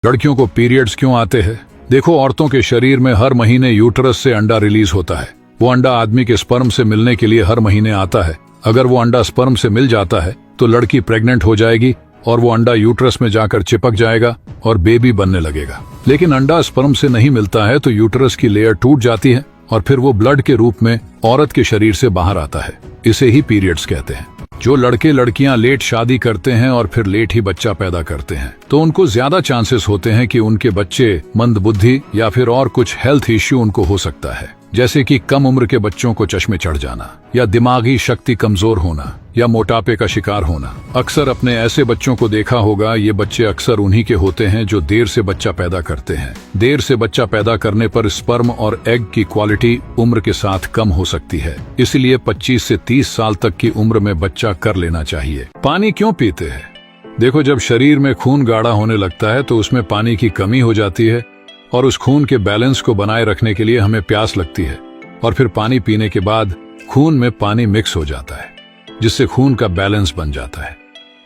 लड़कियों को पीरियड्स क्यों आते हैं? देखो, औरतों के शरीर में हर महीने यूटरस से अंडा रिलीज होता है। वो अंडा आदमी के स्पर्म से मिलने के लिए हर महीने आता है। अगर वो अंडा स्पर्म से मिल जाता है तो लड़की प्रेग्नेंट हो जाएगी और वो अंडा यूटरस में जाकर चिपक जाएगा और बेबी बनने लगेगा। लेकिन अंडा स्पर्म से नहीं मिलता है तो यूटरस की लेयर टूट जाती है और फिर वो ब्लड के रूप में औरत के शरीर से बाहर आता है। इसे ही पीरियड्स कहते हैं। जो लड़के लड़कियां लेट शादी करते हैं और फिर लेट ही बच्चा पैदा करते हैं तो उनको ज्यादा चांसेस होते हैं कि उनके बच्चे मंदबुद्धि या फिर और कुछ हेल्थ इश्यू उनको हो सकता है, जैसे कि कम उम्र के बच्चों को चश्मे चढ़ जाना या दिमागी शक्ति कमजोर होना या मोटापे का शिकार होना। अक्सर अपने ऐसे बच्चों को देखा होगा, ये बच्चे अक्सर उन्हीं के होते हैं जो देर से बच्चा पैदा करते हैं। देर से बच्चा पैदा करने पर स्पर्म और एग की क्वालिटी उम्र के साथ कम हो सकती है, इसलिए 25 से 30 साल तक की उम्र में बच्चा कर लेना चाहिए। पानी क्यों पीते हैं? देखो, जब शरीर में खून गाढ़ा होने लगता है तो उसमें पानी की कमी हो जाती है और उस खून के बैलेंस को बनाए रखने के लिए हमें प्यास लगती है और फिर पानी पीने के बाद खून में पानी मिक्स हो जाता है जिससे खून का बैलेंस बन जाता है।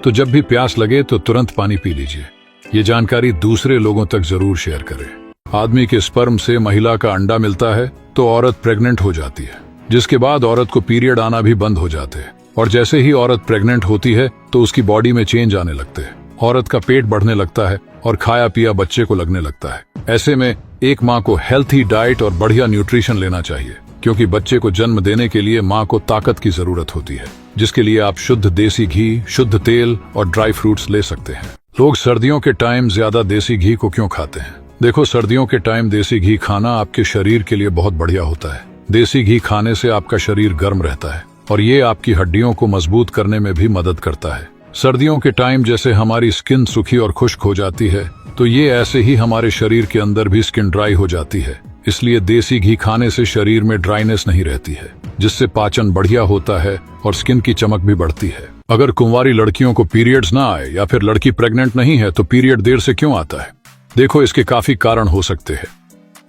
तो जब भी प्यास लगे तो तुरंत पानी पी लीजिए। ये जानकारी दूसरे लोगों तक जरूर शेयर करें। आदमी के स्पर्म से महिला का अंडा मिलता है तो औरत प्रेग्नेंट हो जाती है, जिसके बाद औरत को पीरियड आना भी बंद हो जाते हैं। और जैसे ही औरत प्रेग्नेंट होती है तो उसकी बॉडी में चेंज आने लगते हैं। औरत का पेट बढ़ने लगता है और खाया पिया बच्चे को लगने लगता है। ऐसे में एक माँ को हेल्थी डाइट और बढ़िया न्यूट्रिशन लेना चाहिए, क्योंकि बच्चे को जन्म देने के लिए माँ को ताकत की जरूरत होती है, जिसके लिए आप शुद्ध देसी घी, शुद्ध तेल और ड्राई फ्रूट्स ले सकते हैं। लोग सर्दियों के टाइम ज्यादा देसी घी को क्यों खाते हैं? देखो, सर्दियों के टाइम देसी घी खाना आपके शरीर के लिए बहुत बढ़िया होता है। देसी घी खाने से आपका शरीर गर्म रहता है और ये आपकी हड्डियों को मजबूत करने में भी मदद करता है। सर्दियों के टाइम जैसे हमारी स्किन सूखी और खुश्क हो जाती है, तो ये ऐसे ही हमारे शरीर के अंदर भी स्किन ड्राई हो जाती है। इसलिए देसी घी खाने से शरीर में ड्राइनेस नहीं रहती है, जिससे पाचन बढ़िया होता है और स्किन की चमक भी बढ़ती है। अगर कुंवारी लड़कियों को पीरियड्स ना आए या फिर लड़की प्रेग्नेंट नहीं है तो पीरियड देर से क्यों आता है? देखो, इसके काफी कारण हो सकते हैं।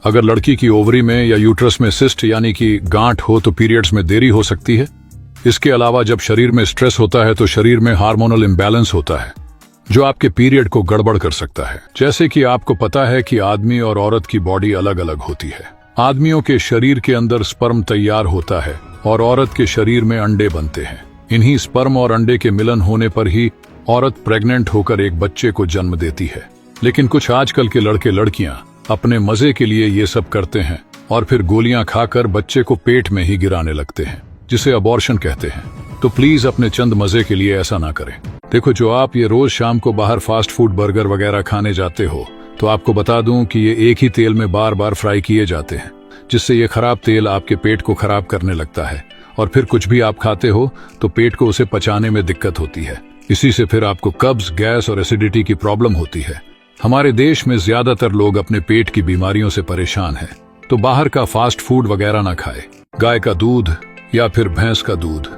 अगर लड़की की ओवरी में या यूट्रस में सिस्ट यानी कि गांठ हो तो पीरियड्स में देरी हो सकती है। इसके अलावा जब शरीर में स्ट्रेस होता है तो शरीर में हार्मोनल इम्बैलेंस होता है, जो आपके पीरियड को गड़बड़ कर सकता है। जैसे कि आपको पता है कि आदमी और औरत की बॉडी अलग अलग होती है। आदमियों के शरीर के अंदर स्पर्म तैयार होता है और औरत के शरीर में अंडे बनते हैं। इन्हीं स्पर्म और अंडे के मिलन होने पर ही औरत प्रेग्नेंट होकर एक बच्चे को जन्म देती है। लेकिन कुछ आजकल के लड़के लड़कियां अपने मजे के लिए ये सब करते हैं और फिर गोलियां खाकर बच्चे को पेट में ही गिराने लगते हैं, जिसे अबॉर्शन कहते हैं। तो प्लीज अपने चंद मजे के लिए ऐसा ना करें। देखो, जो आप ये रोज शाम को बाहर फास्ट फूड बर्गर वगैरह खाने जाते हो, तो आपको बता दूं कि ये एक ही तेल में बार बार फ्राई किए जाते हैं, जिससे ये खराब तेल आपके पेट को खराब करने लगता है और फिर कुछ भी आप खाते हो तो पेट को उसे पचाने में दिक्कत होती है। इसी से फिर आपको कब्ज, गैस और एसिडिटी की प्रॉब्लम होती है। हमारे देश में ज्यादातर लोग अपने पेट की बीमारियों से परेशान हैं, तो बाहर का फास्ट फूड वगैरह ना खाए। गाय का दूध या फिर भैंस का दूध,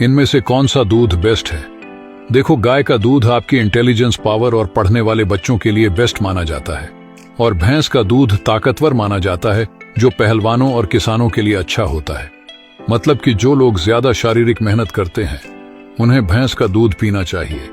इनमें से कौन सा दूध बेस्ट है? देखो, गाय का दूध आपकी इंटेलिजेंस पावर और पढ़ने वाले बच्चों के लिए बेस्ट माना जाता है और भैंस का दूध ताकतवर माना जाता है, जो पहलवानों और किसानों के लिए अच्छा होता है। मतलब कि जो लोग ज्यादा शारीरिक मेहनत करते हैं उन्हें भैंस का दूध पीना चाहिए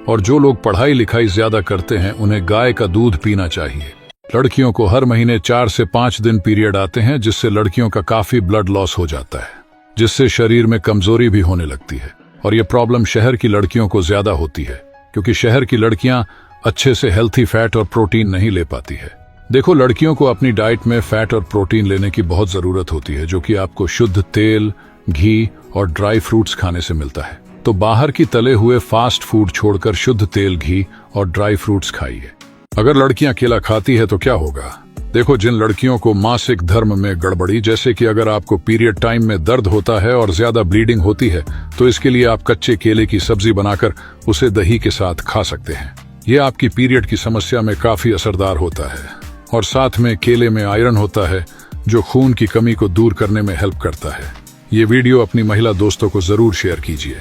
और जो लोग पढ़ाई लिखाई ज्यादा करते हैं उन्हें गाय का दूध पीना चाहिए। लड़कियों को हर महीने 4 से 5 दिन पीरियड आते हैं, जिससे लड़कियों का काफी ब्लड लॉस हो जाता है, जिससे शरीर में कमजोरी भी होने लगती है। और ये प्रॉब्लम शहर की लड़कियों को ज्यादा होती है, क्योंकि शहर की लड़कियां अच्छे से हेल्थी फैट और प्रोटीन नहीं ले पाती है। देखो, लड़कियों को अपनी डाइट में फैट और प्रोटीन लेने की बहुत जरूरत होती है, जो कि आपको शुद्ध तेल, घी और ड्राई फ्रूट्स खाने से मिलता है। तो बाहर की तले हुए फास्ट फूड छोड़कर शुद्ध तेल, घी और ड्राई फ्रूट्स खाइए। अगर लड़कियां केला खाती है तो क्या होगा? देखो, जिन लड़कियों को मासिक धर्म में गड़बड़ी, जैसे कि अगर आपको पीरियड टाइम में दर्द होता है और ज्यादा ब्लीडिंग होती है, तो इसके लिए आप कच्चे केले की सब्जी बनाकर उसे दही के साथ खा सकते हैं। ये आपकी पीरियड की समस्या में काफी असरदार होता है और साथ में केले में आयरन होता है, जो खून की कमी को दूर करने में हेल्प करता है। ये वीडियो अपनी महिला दोस्तों को जरूर शेयर कीजिए।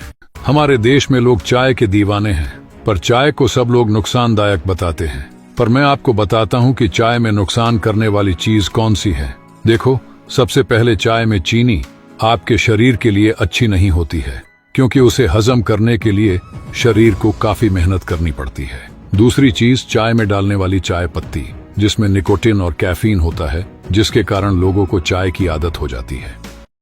हमारे देश में लोग चाय के दीवाने हैं, पर चाय को सब लोग नुकसानदायक बताते हैं। पर मैं आपको बताता हूं कि चाय में नुकसान करने वाली चीज कौन सी है। देखो, सबसे पहले चाय में चीनी आपके शरीर के लिए अच्छी नहीं होती है, क्योंकि उसे हजम करने के लिए शरीर को काफी मेहनत करनी पड़ती है, दूसरी चीज चाय में डालने वाली चाय पत्ती, जिसमें निकोटिन और कैफीन होता है, जिसके कारण लोगों को चाय की आदत हो जाती है।